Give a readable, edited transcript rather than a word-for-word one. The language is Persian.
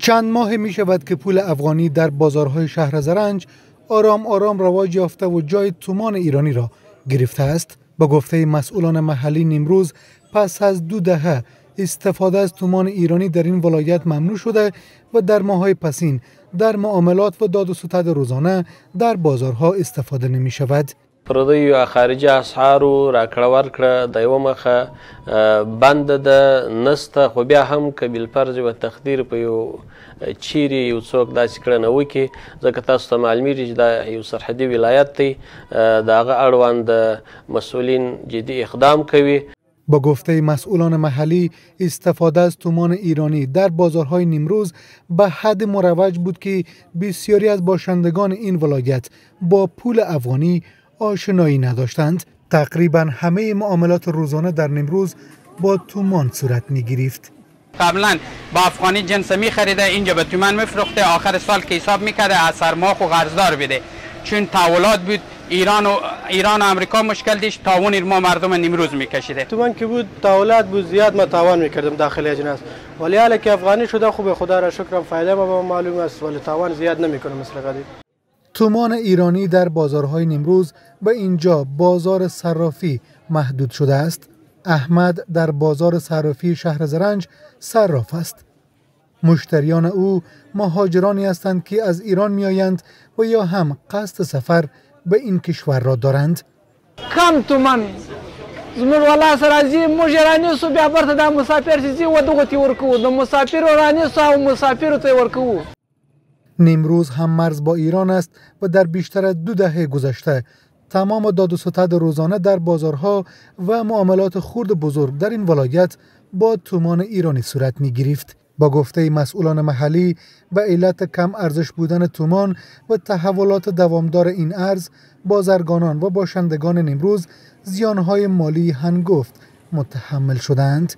چند ماه می شود که پول افغانی در بازارهای شهر زرنج آرام آرام رواج یافته و جای تومان ایرانی را گرفته است. با گفته مسئولان محلی نیمروز پس از 2 دهه استفاده از تومان ایرانی در این ولایت ممنوع شده و در ماه‌های پسین در معاملات و داد و ستد روزانه در بازارها استفاده نمی شود. پردیو خارجي اسعارو راکړه ورکړه د یو مخه بند ده نسته، خو بیا هم که بالفرض و تقدیر په یو چیرې یو څوک داسې کړنه وکړي، ځکه تاسو ته معلومیږي چې دا یو سرحدي ولایت دی، د هغه اړوند مسئولین جدي اقدام کوي. با گفته مسئولان محلی استفاده از تومان ایرانی در بازارهای نیمروز به حد مروج بود که بسیاری از باشندگان این ولایت با پول افغانی آشنایی نداشتند. تقریبا همه معاملات روزانه در نیمروز با تومان صورت می گرفت. قبلا با افغانی جنس می خریده، اینجا به تومان می فروخته، آخر سال که حساب می کرده از سرماخ و قرضدار بده، چون تحولات بود. ایران و امریکا مشکل دیش، تاوان ما مردم نیمروز می کشیده. تومان که بود تحولات بود، زیاد ما تاوان می کردم داخل اجناس، ولی حالا که افغانی شده خوب خدا را شکر فایده ما معلوم است، ولی تاوان زیاد نمی کنم مثل قدیم. تومان ایرانی در بازارهای نیمروز به اینجا بازار صرافی محدود شده است. احمد در بازار صرافی شهر زرنج صراف است. مشتریان او مهاجرانی هستند که از ایران می آیند و یا هم قصد سفر به این کشور را دارند. کم تومان زمون والا سرازی مجرانی سو بیا برته د مسافر سي و دغه تی ورکو د مسافر رانی سو او مسافر ته ورکو. نیمروز هم مرز با ایران است و در بیشتر از 2 دهه گذشته تمام داد و ستد روزانه در بازارها و معاملات خرد بزرگ در این ولایت با تومان ایرانی صورت می گرفت. با گفته مسئولان محلی به علت کم ارزش بودن تومان و تحولات دوامدار این ارز، بازرگانان و باشندگان نیمروز زیانهای مالی هنگفت متحمل شدند.